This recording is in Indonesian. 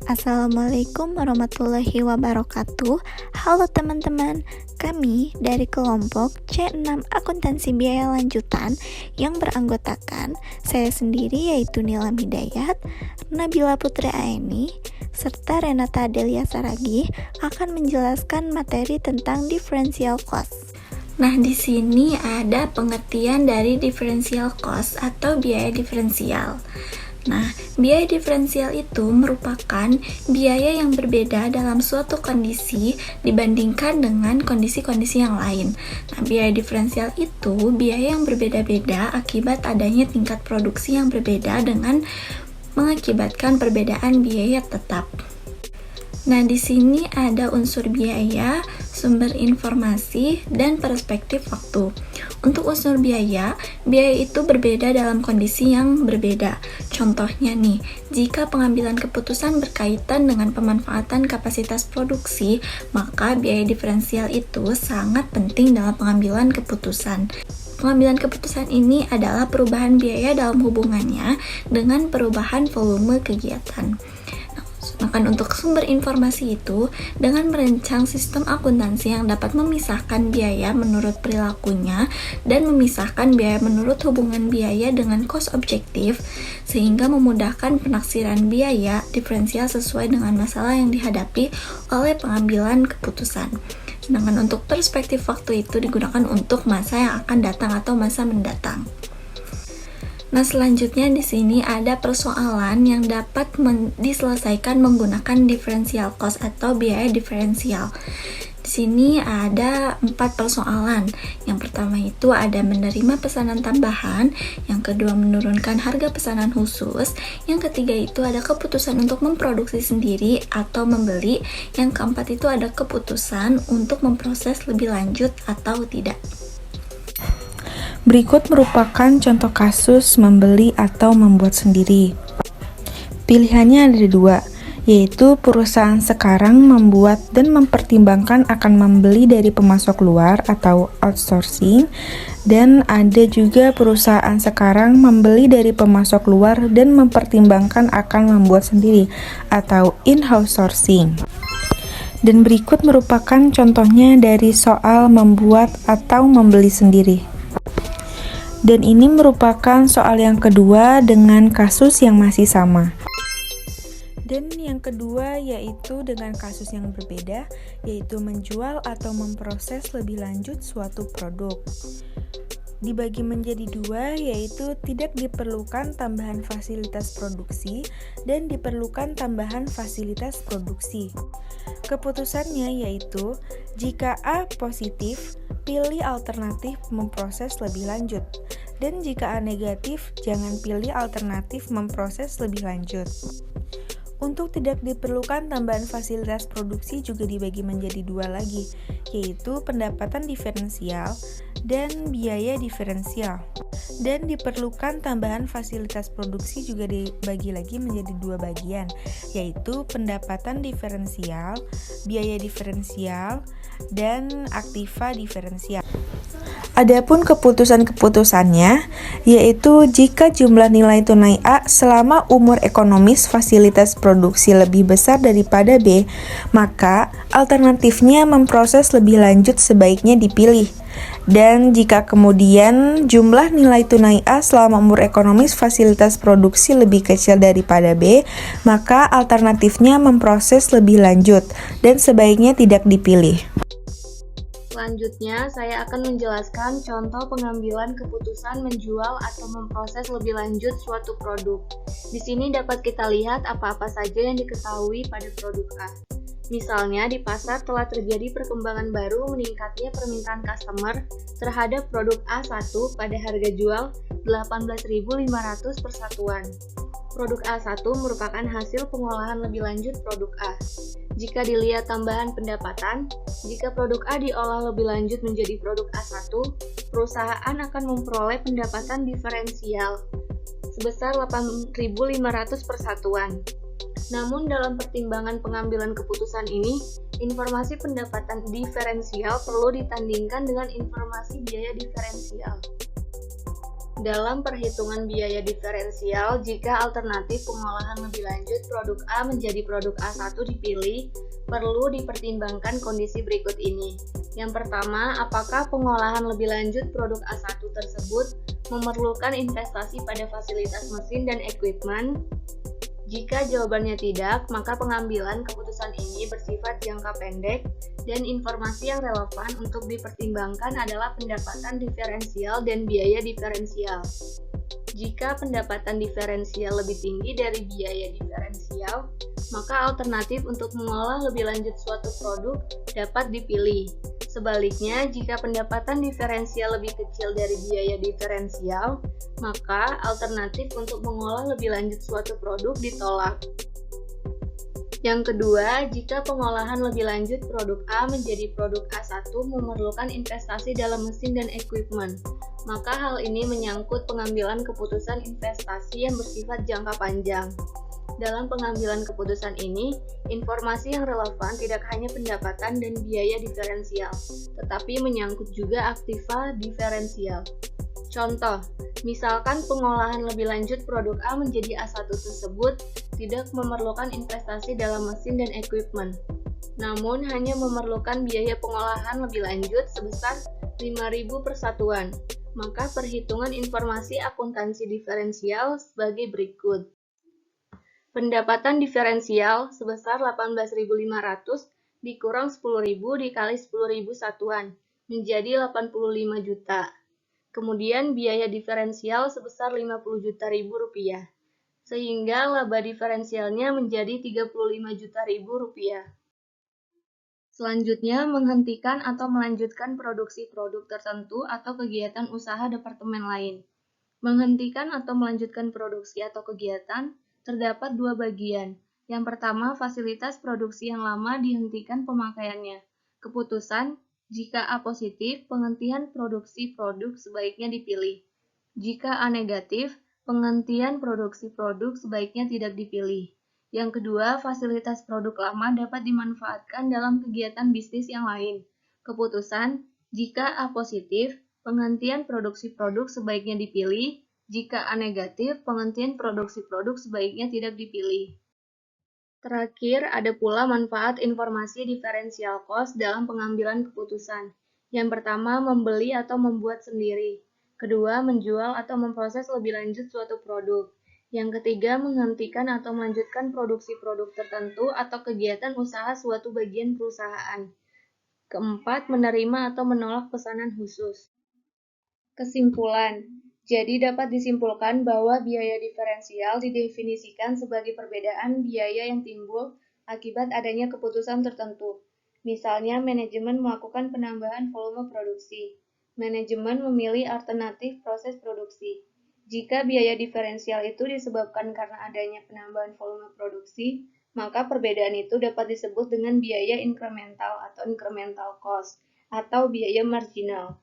Assalamualaikum warahmatullahi wabarakatuh. Halo teman-teman, kami dari kelompok C6 Akuntansi Biaya Lanjutan yang beranggotakan saya sendiri yaitu Nila Midayat, Nabila Putri Aini, serta Renata Delia Saragih akan menjelaskan materi tentang differential cost. Nah, di sini ada pengertian dari differential cost atau biaya diferensial. Nah, biaya diferensial itu merupakan biaya yang berbeda dalam suatu kondisi dibandingkan dengan kondisi-kondisi yang lain. Nah, biaya diferensial itu biaya yang berbeda-beda akibat adanya tingkat produksi yang berbeda dengan mengakibatkan perbedaan biaya tetap. Nah, di sini ada unsur biaya, sumber informasi, dan perspektif waktu. Untuk unsur biaya itu berbeda dalam kondisi yang berbeda. Contohnya nih, jika pengambilan keputusan berkaitan dengan pemanfaatan kapasitas produksi, maka biaya diferensial itu sangat penting dalam pengambilan keputusan. Pengambilan keputusan ini adalah perubahan biaya dalam hubungannya dengan perubahan volume kegiatan. Maka untuk sumber informasi itu, dengan merancang sistem akuntansi yang dapat memisahkan biaya menurut perilakunya dan memisahkan biaya menurut hubungan biaya dengan cost objektif, sehingga memudahkan penaksiran biaya diferensial sesuai dengan masalah yang dihadapi oleh pengambilan keputusan. Sedangkan untuk perspektif waktu itu digunakan untuk masa yang akan datang atau masa mendatang. Nah, selanjutnya di sini ada persoalan yang dapat diselesaikan menggunakan differential cost atau biaya diferensial. Di sini ada 4 persoalan. Yang pertama itu ada menerima pesanan tambahan, yang kedua menurunkan harga pesanan khusus, yang ketiga itu ada keputusan untuk memproduksi sendiri atau membeli, yang keempat itu ada keputusan untuk memproses lebih lanjut atau tidak. Berikut merupakan contoh kasus membeli atau membuat sendiri. Pilihannya ada 2, yaitu perusahaan sekarang membuat dan mempertimbangkan akan membeli dari pemasok luar atau outsourcing, dan ada juga perusahaan sekarang membeli dari pemasok luar dan mempertimbangkan akan membuat sendiri atau in-house sourcing. Dan berikut merupakan contohnya dari soal membuat atau membeli sendiri. Dan ini merupakan soal yang kedua dengan kasus yang masih sama. Dan yang kedua yaitu dengan kasus yang berbeda, yaitu menjual atau memproses lebih lanjut suatu produk. Dibagi menjadi 2, yaitu tidak diperlukan tambahan fasilitas produksi dan diperlukan tambahan fasilitas produksi. Keputusannya yaitu, jika A positif, pilih alternatif memproses lebih lanjut, dan jika A negatif, jangan pilih alternatif memproses lebih lanjut. Untuk tidak diperlukan tambahan fasilitas produksi juga dibagi menjadi 2 lagi, yaitu pendapatan diferensial dan biaya diferensial. Dan diperlukan tambahan fasilitas produksi juga dibagi lagi menjadi 2 bagian, yaitu pendapatan diferensial, biaya diferensial, dan aktiva diferensial. Adapun keputusan-keputusannya, yaitu jika jumlah nilai tunai A selama umur ekonomis fasilitas produksi lebih besar daripada B, maka alternatifnya memproses lebih lanjut sebaiknya dipilih. Dan jika kemudian jumlah nilai tunai A selama umur ekonomis fasilitas produksi lebih kecil daripada B, maka alternatifnya memproses lebih lanjut dan sebaiknya tidak dipilih. Selanjutnya, saya akan menjelaskan contoh pengambilan keputusan menjual atau memproses lebih lanjut suatu produk. Di sini dapat kita lihat apa-apa saja yang diketahui pada produk A. Misalnya, di pasar telah terjadi perkembangan baru meningkatnya permintaan customer terhadap produk A1 pada harga jual 18.500 per satuan. Produk A1 merupakan hasil pengolahan lebih lanjut produk A. Jika dilihat tambahan pendapatan, jika produk A diolah lebih lanjut menjadi produk A1, perusahaan akan memperoleh pendapatan diferensial sebesar 8.500 per satuan. Namun dalam pertimbangan pengambilan keputusan ini, informasi pendapatan diferensial perlu ditandingkan dengan informasi biaya diferensial. Dalam perhitungan biaya diferensial, jika alternatif pengolahan lebih lanjut produk A menjadi produk A1 dipilih, perlu dipertimbangkan kondisi berikut ini. Yang pertama, apakah pengolahan lebih lanjut produk A1 tersebut memerlukan investasi pada fasilitas mesin dan equipment? Jika jawabannya tidak, maka pengambilan keputusan ini bersifat jangka pendek dan informasi yang relevan untuk dipertimbangkan adalah pendapatan diferensial dan biaya diferensial. Jika pendapatan diferensial lebih tinggi dari biaya diferensial, maka alternatif untuk mengolah lebih lanjut suatu produk dapat dipilih. Sebaliknya, jika pendapatan diferensial lebih kecil dari biaya diferensial, maka alternatif untuk mengolah lebih lanjut suatu produk ditolak. Yang kedua, jika pengolahan lebih lanjut produk A menjadi produk A1 memerlukan investasi dalam mesin dan equipment, maka hal ini menyangkut pengambilan keputusan investasi yang bersifat jangka panjang. Dalam pengambilan keputusan ini, informasi yang relevan tidak hanya pendapatan dan biaya diferensial, tetapi menyangkut juga aktiva diferensial. Contoh, misalkan pengolahan lebih lanjut produk A menjadi A1 tersebut tidak memerlukan investasi dalam mesin dan equipment, namun hanya memerlukan biaya pengolahan lebih lanjut sebesar 5.000 per satuan. Maka perhitungan informasi akuntansi diferensial sebagai berikut. Pendapatan diferensial sebesar 18.500 dikurang 10.000 dikali 10.000 satuan, menjadi 85 juta. Kemudian biaya diferensial sebesar 50 juta rupiah, sehingga laba diferensialnya menjadi 35 juta rupiah. Selanjutnya, menghentikan atau melanjutkan produksi produk tertentu atau kegiatan usaha departemen lain. Menghentikan atau melanjutkan produksi atau kegiatan terdapat dua bagian. Yang pertama, fasilitas produksi yang lama dihentikan pemakaiannya. Keputusan, jika A positif, penghentian produksi produk sebaiknya dipilih. Jika A negatif, penghentian produksi produk sebaiknya tidak dipilih. Yang kedua, fasilitas produk lama dapat dimanfaatkan dalam kegiatan bisnis yang lain. Keputusan, jika A positif, penghentian produksi produk sebaiknya dipilih. Jika A negatif, penghentian produksi produk sebaiknya tidak dipilih. Terakhir, ada pula manfaat informasi diferensial cost dalam pengambilan keputusan. Yang pertama, membeli atau membuat sendiri. Kedua, menjual atau memproses lebih lanjut suatu produk. Yang ketiga, menghentikan atau melanjutkan produksi produk tertentu atau kegiatan usaha suatu bagian perusahaan. Keempat, menerima atau menolak pesanan khusus. Kesimpulan, jadi dapat disimpulkan bahwa biaya diferensial didefinisikan sebagai perbedaan biaya yang timbul akibat adanya keputusan tertentu. Misalnya, manajemen melakukan penambahan volume produksi. Manajemen memilih alternatif proses produksi. Jika biaya diferensial itu disebabkan karena adanya penambahan volume produksi, maka perbedaan itu dapat disebut dengan biaya incremental atau incremental cost, atau biaya marginal.